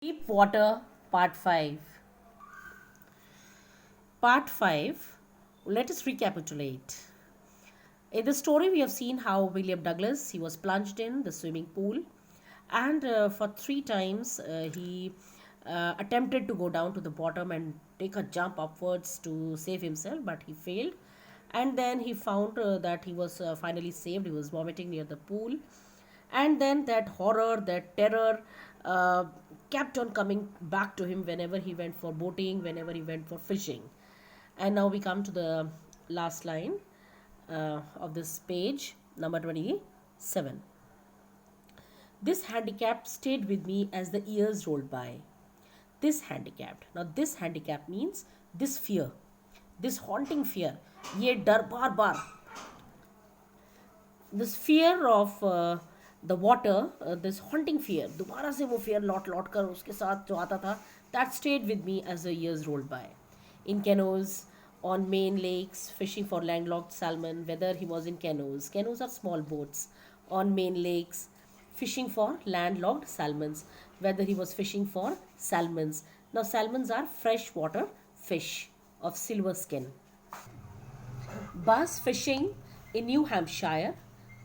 Deep Water Part 5. Part 5. Let us recapitulate. In the story, we have seen how William Douglas he was plunged in the swimming pool, and for three times he attempted to go down to the bottom and take a jump upwards to save himself, but he failed. And then he found that he was finally saved. He was vomiting near the pool, and then that horror, that terror, uh, kept on coming back to him whenever he went for boating, whenever he went for fishing. And now we come to the last line of this page, number 27. This handicap stayed with me as the years rolled by. This handicapped. Now, this handicap means this fear, this haunting fear. ये डर बार बार, this fear of the water, this haunting fear, दोबारा से वो fear लौट लौट कर उसके साथ जो आता था, that stayed with me as the years rolled by. In canoes, on main lakes, fishing for landlocked salmon, whether he was in canoes. Canoes are small boats. On main lakes, fishing for landlocked salmons, whether he was fishing for salmons. Now, salmons are freshwater fish of silver skin. Bass fishing in New Hampshire,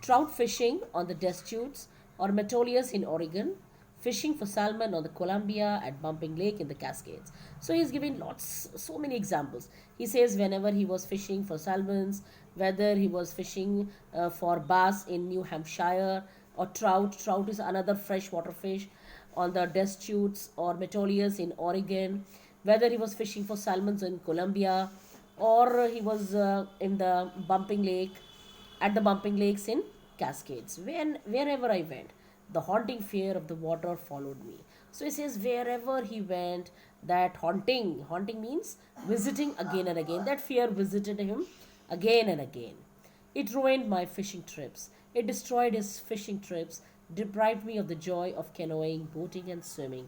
trout fishing on the Deschutes or Metolius in Oregon, fishing for salmon on the Columbia at Bumping Lake in the Cascades. So he's giving so many examples. He says whenever he was fishing for salmons, whether he was fishing for bass in New Hampshire or trout. Trout is another freshwater fish on the Deschutes or Metolius in Oregon. Whether he was fishing for salmons in Columbia or he was in the Bumping Lake, at the Bumping Lakes in Cascades. Wherever I went, the haunting fear of the water followed me. So he says wherever he went, that haunting means visiting again and again. That fear visited him again and again. It ruined my fishing trips. It destroyed his fishing trips, deprived me of the joy of canoeing, boating, and swimming.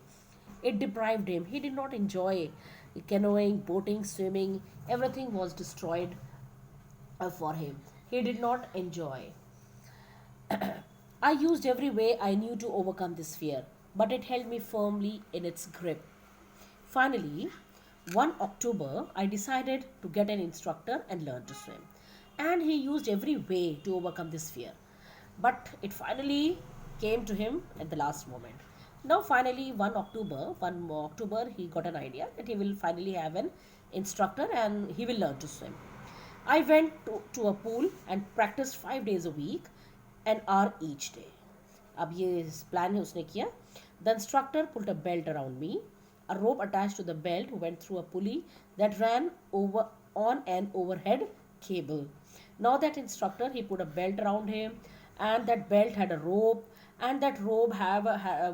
It deprived him. He did not enjoy canoeing, boating, swimming. Everything was destroyed for him. He did not enjoy. I used every way I knew to overcome this fear, but it held me firmly in its grip. Finally, one October, I decided to get an instructor and learn to swim. And he used every way to overcome this fear. But it finally came to him at the last moment. Now, finally, one October, he got an idea that he will finally have an instructor and he will learn to swim. I went to a pool and practiced 5 days a week, an hour each day. अब ये plan है उसने किया. The instructor put a belt around me, a rope attached to the belt went through a pulley that ran over on an overhead cable. Now that instructor he put a belt around him, and that belt had a rope, and that rope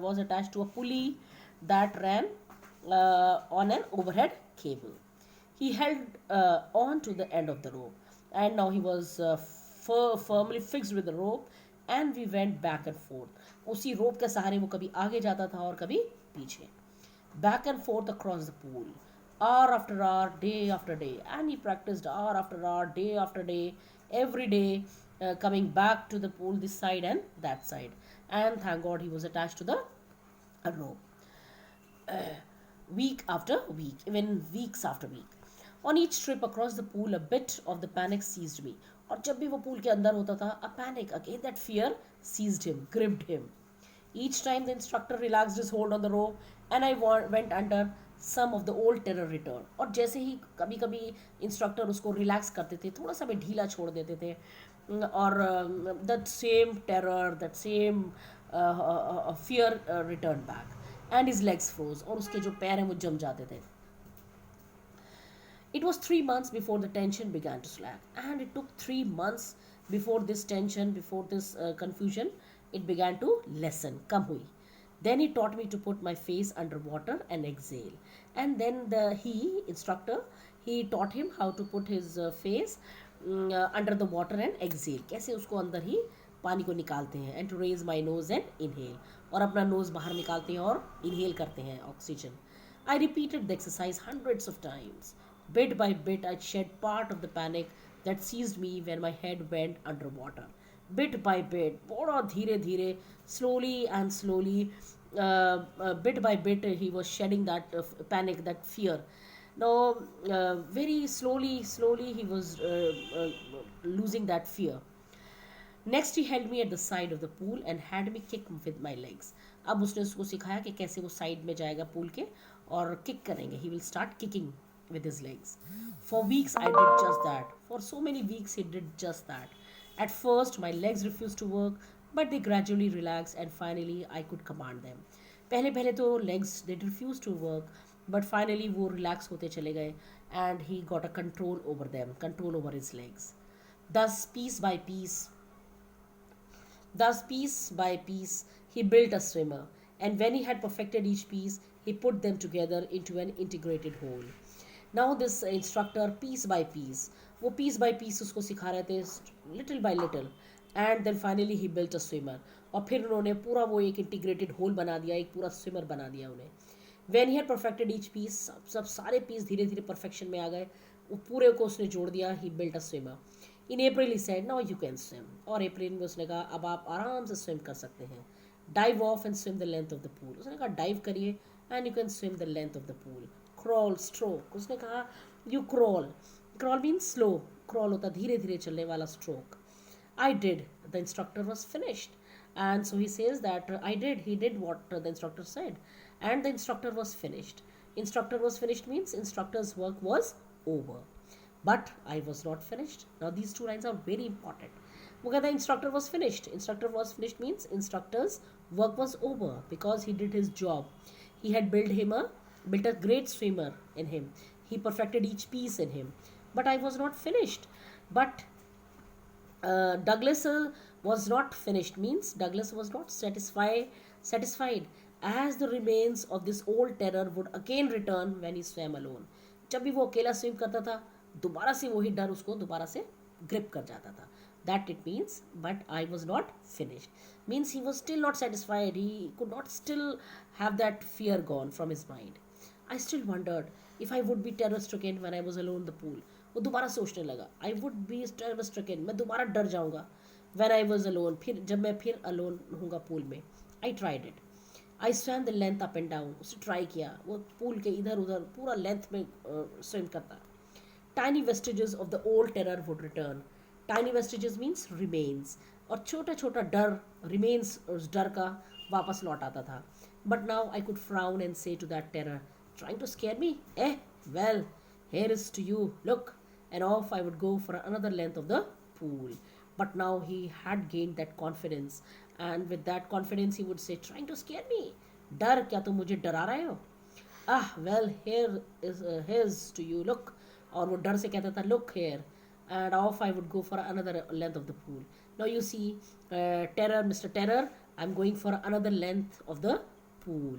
was attached to a pulley that ran on an overhead cable. He held on to the end of the rope, and now he was firmly fixed with the rope, and we went back and forth. उसी rope के सहारे वो कभी आगे जाता था और कभी पीछे. Back and forth across the pool, hour after hour, day after day, and he practiced hour after hour, day after day, every day, coming back to the pool this side and that side. And thank God he was attached to the rope. Week after week, even weeks after week. On each trip across the pool, a bit of the panic seized me. और जब भी वो pool के अंदर होता था, a panic again, that fear seized him, gripped him. Each time the instructor relaxed his hold on the rope and I went under, some of the old terror returned. और जैसे ही कभी कभी इंस्ट्रक्टर उसको relax करते थे, थोड़ा सा भी ढीला छोड़ देते थे, और that same terror, that same fear returned back, and his legs froze, और उसके जो पैर हैं वो जम जाते थे. It was 3 months before the tension began to slack, and it took 3 months before this tension, before this confusion, it began to lessen. Kam hui. Then he taught me to put my face under water and exhale. And then the instructor, he taught him how to put his face under the water and exhale. कैसे उसको अंदर ही पानी को निकालते हैं. And to raise my nose and inhale. और अपना nose बाहर निकालते हैं और inhale करते हैं oxygen. I repeated the exercise hundreds of times. Bit by bit, I shed part of the panic that seized me when my head went underwater. Bit by bit, बड़ा धीरे धीरे, slowly and slowly, bit by bit, he was shedding that panic, that fear. Now, very slowly, he was losing that fear. Next he held me at the side of the pool and had me kick with my legs. अब उसने उसको सिखाया कि कैसे वो side में जाएगा pool के और किक करेंगे. He will start kicking with his legs. For weeks I did just that. For so many weeks he did just that. At first my legs refused to work, but they gradually relaxed and finally I could command them. पहले पहले तो legs they refused to work, but finally वो relax होते चले गए and he got a control over them, control over his legs. Thus, piece by piece, he built a swimmer, and when he had perfected each piece, he put them together into an integrated whole. Now, this instructor, piece by piece उसको सिखा रहे थे, little by little, and then finally he built a swimmer. और फिर उन्होंने पूरा वो एक इंटीग्रेटेड होल बना दिया, एक पूरा स्विमर बना दिया उन्हें. When he had perfected each piece, सब सारे पीस धीरे धीरे परफेक्शन में आ गए, वो पूरे को उसने जोड़ दिया. He built a swimmer. In April he said now you can swim. और अप्रैल में उसने कहा अब आप आराम से स्विम कर सकते हैं. Dive of and swim the length of the pool. उसने कहा डाइव करिए and you can swim the length of the pool. Crawl stroke. उसने कहा you crawl. Crawl means slow. Crawl होता धीरे धीरे चलने वाला stroke. I did. The instructor was finished. And so he says that he did what the instructor said, and the instructor was finished. Instructor was finished means instructor's work was over. But I was not finished. Now these two lines are very important. वो कहता है instructor was finished. Instructor was finished means instructor's work was over because he did his job. He had built a great swimmer in him. He perfected each piece in him. But I was not finished. But Douglas was not finished means Douglas was not satisfied as the remains of this old terror would again return when he swam alone. जब भी वो अकेला swim करता था दोबारा से वही डर उसको दोबारा से ग्रिप कर जाता था. That it means, but I was not finished. Means he was still not satisfied. He could not still have that fear gone from his mind. I still wondered if I would be terror stricken when I was alone in the pool. वो दोबारा सोचने लगा. I would be terror stricken. मैं दोबारा डर जाऊंगा. When I was alone. फिर जब मैं फिर alone होऊंगा पूल में. I tried it. I swam the length up and down. उसे ट्राई किया. वो पूल के इधर उधर पूरा लेंथ में स्विम करता. Tiny vestiges of the old terror would return. Tiny vestiges means remains. और छोटा छोटा डर remains उस डर का वापस लौट आता था. But now I could frown and say to that terror, trying to scare me, well, here is to you, look. And off I would go for another length of the pool. But now he had gained that confidence, and with that confidence he would say, trying to scare me, डर क्या तुम मुझे डरा रहे हो. Well, here's to you, look. और वो डर से कहता था look here, and off I would go for another length of the pool. Now you see, terror, Mr. Terror, I'm going for another length of the pool.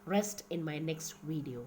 Rest in my next video.